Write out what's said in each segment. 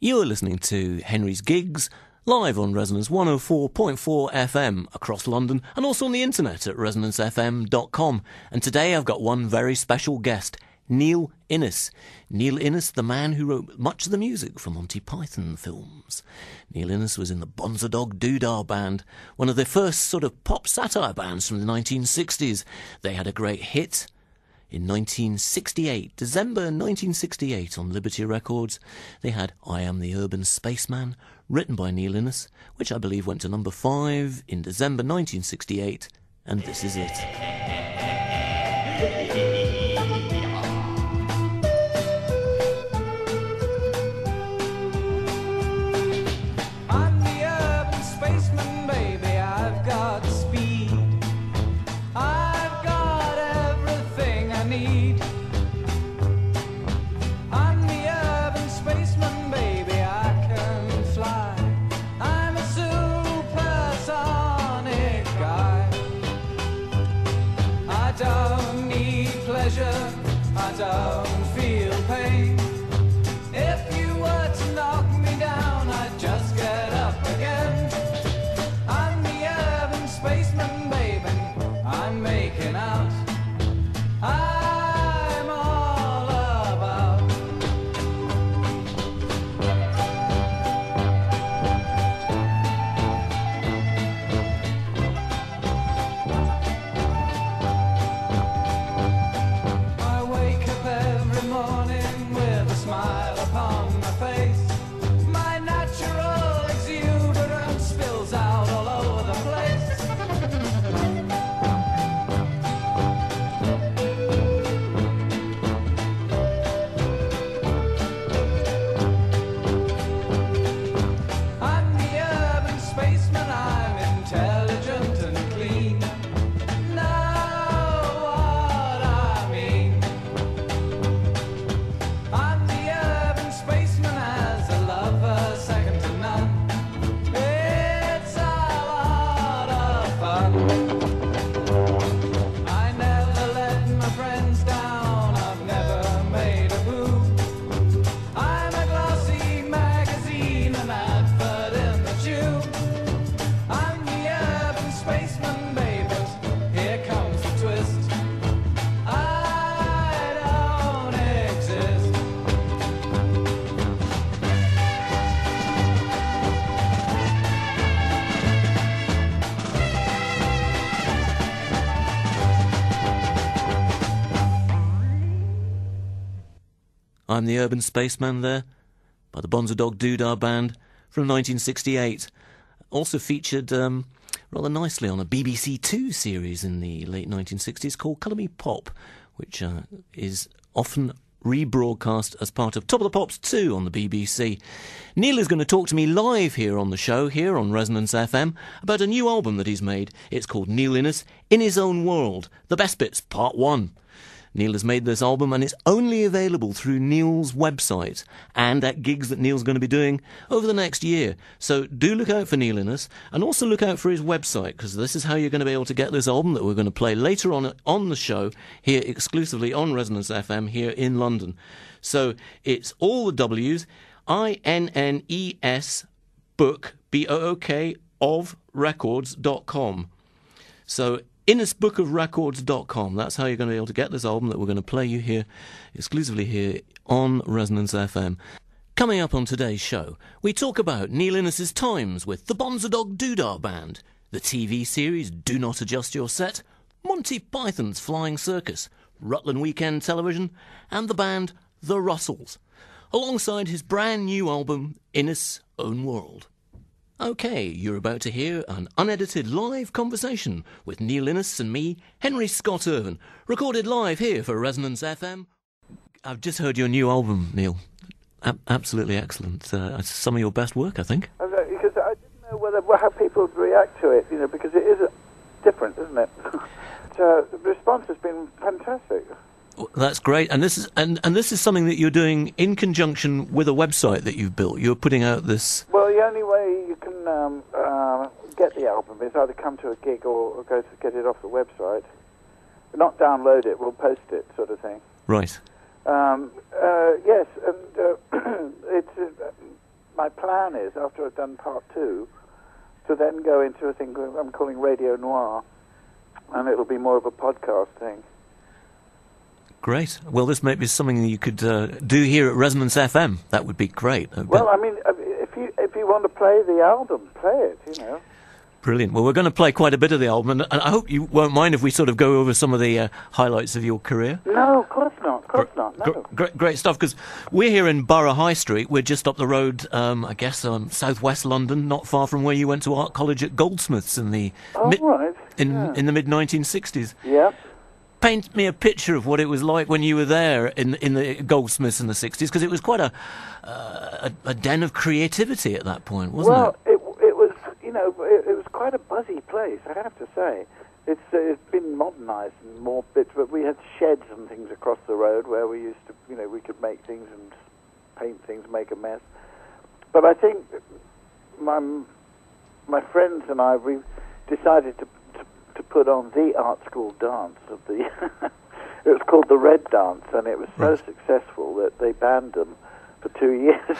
You're listening to Henrysgigs, live on Resonance 104.4 FM across London and also on the internet at resonancefm.com. And today I've got one very special guest, Neil Innes. Neil Innes, the man who wrote much of the music for Monty Python films. Neil Innes was in the Bonza Dog Doodah Band, one of the first sort of pop satire bands from the 1960s. They had a great hit in 1968, December 1968, on Liberty Records. They had I Am the Urban Spaceman, written by Neil Innes, which I believe went to number 5 in December 1968, and this is it. I'm the urban spaceman, baby, I've got speed. I've got everything I need. I'm the urban spaceman, baby, I can fly. I'm a supersonic guy. I don't need pleasure, I don't feel pain. If you were to knock me down, I'd just get up again. I'm the urban spaceman, baby, I'm making out. I'm all about. I wake up every morning with a smile upon my face. My natural exuberance spills out all over the place. I'm the urban spaceman, I'm intelligent and clean. Know what I mean? I'm the urban spaceman, as a lover second to none. It's a lot of fun. I never let my friends down, I've never made a boo. I'm a glossy magazine, an advert in the tube. I'm the urban spaceman, baby, here comes the twist. I don't exist. I'm the Urban Spaceman there, by the Bonza Dog Doodah Band from 1968. Also featured rather nicely on a BBC Two series in the late 1960s called Colour Me Pop, which is often rebroadcast as part of Top of the Pops 2 on the BBC. Neil is going to talk to me live here on the show, here on Resonance FM, about a new album that he's made. It's called Neil Innes, In His Own World, The Best Bits, Part 1. Neil has made this album and it's only available through Neil's website and at gigs that Neil's going to be doing over the next year. So do look out for Neil Innes and also look out for his website, because this is how you're going to be able to get this album that we're going to play later on the show here exclusively on Resonance FM here in London. So it's all the W's, INNES book, BOOK, of records.com. So InnesBookOfRecords.com. That's how you're going to be able to get this album that we're going to play you here, exclusively here on Resonance FM. Coming up on today's show, we talk about Neil Innes' times with the Bonza Dog Doodah Band, the TV series Do Not Adjust Your Set, Monty Python's Flying Circus, Rutland Weekend Television, and the band The Russells, alongside his brand new album, Innes' Own World. Okay, you're about to hear an unedited live conversation with Neil Innes and me, Henry Scott Irvin, recorded live here for Resonance FM. I've just heard your new album, Neil. Absolutely excellent. Some of your best work, I think. Because I didn't know how people would react to it, because it is different, isn't it? So the response has been fantastic. That's great, and this is something that you're doing in conjunction with a website that you've built. You're putting out this. Well, the only way you can get the album is either come to a gig or go to get it off the website. Not download it, we'll post it, sort of thing. Right. Yes, and it's plan is, after I've done part 2, to then go into a thing I'm calling Radio Noir, and it'll be more of a podcast thing. Great. Well, this may be something that you could do here at Resonance FM. That would be great. Well, I mean, if you want to play the album, play it, you know. Brilliant. Well, we're going to play quite a bit of the album, and I hope you won't mind if we sort of go over some of the highlights of your career. No, of course not. Of course not. No. Great stuff, because we're here in Borough High Street. We're just up the road, I guess, southwest London, not far from where you went to art college at Goldsmiths in the in the mid-1960s. Yeah. Paint me a picture of what it was like when you were there in the Goldsmiths in the 60s, because it was quite a den of creativity at that point, wasn't it? Well, it was, you know, it was quite a buzzy place, I have to say. It's been modernised and more bits, but we had sheds and things across the road where we used to, you know, we could make things and paint things, make a mess. But I think my friends and I, we decided to put on the art school dance of the... It was called the Red Dance, and it was so successful that they banned them for 2 years.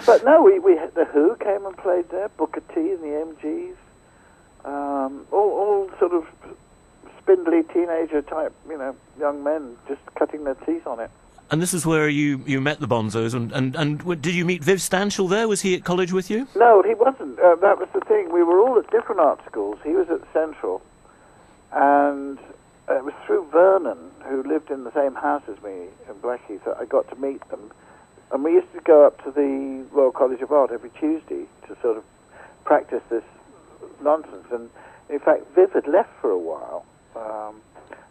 But no, we had the Who came and played there, Booker T and the MGs, all sort of spindly teenager type, you know, young men just cutting their teeth on it. And this is where you met the Bonzos, and did you meet Viv Stanshall there? Was he at college with you? No, he wasn't. That was the thing. We were all at different art schools. He was at Central, and it was through Vernon, who lived in the same house as me in Blackheath, that I got to meet them. And we used to go up to the Royal College of Art every Tuesday to sort of practice this nonsense. And in fact, Viv had left for a while.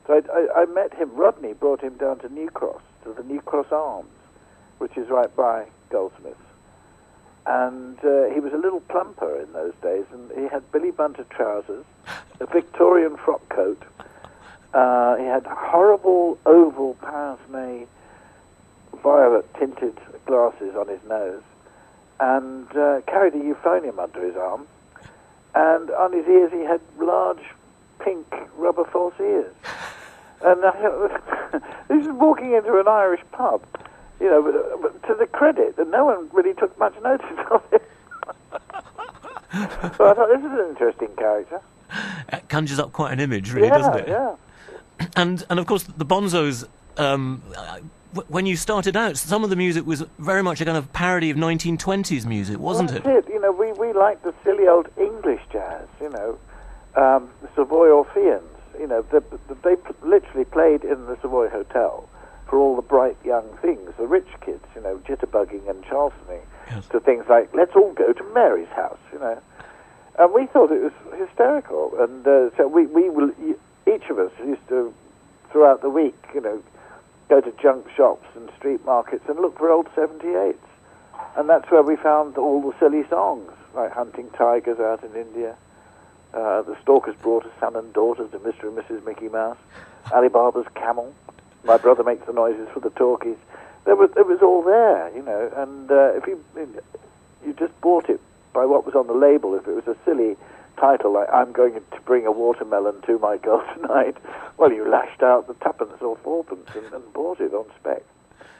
So I met him. Rodney brought him down to New Cross, to the New Cross Arms, which is right by Goldsmiths. And he was a little plumper in those days, and he had Billy Bunter trousers, a Victorian frock coat. He had horrible oval pince-nez, violet-tinted glasses on his nose, and carried a euphonium under his arm. And on his ears he had large pink rubber false ears. And this is walking into an Irish pub, you know, but to the credit that no one really took much notice of it. So I thought, this is an interesting character. It conjures up quite an image, really, doesn't it? Yeah. And of course, the Bonzos, when you started out, some of the music was very much a kind of parody of 1920s music, wasn't it? That's it. You know, we liked the silly old English jazz, you know, the Savoy Orpheans. You know, they literally played in the Savoy Hotel for all the bright young things, the rich kids, you know, jitterbugging and charlstoning, Yes. to things like, let's all go to Mary's house, you know. And we thought it was hysterical. And so we will, each of us used to, throughout the week, you know, go to junk shops and street markets and look for old 78s. And that's where we found all the silly songs, like Hunting Tigers out in India. The Stalkers Brought a Son and Daughters to Mr. and Mrs. Mickey Mouse. Alibaba's Camel. My Brother Makes the Noises for the Talkies. It was all there, you know. And if you just bought it by what was on the label, if it was a silly title like "I'm going to bring a watermelon to my girl tonight," well, you lashed out the tuppence or fourpence and bought it on spec.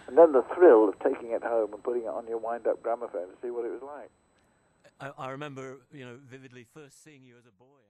And then the thrill of taking it home and putting it on your wind-up gramophone to see what it was like. I remember, you know, vividly first seeing you as a boy.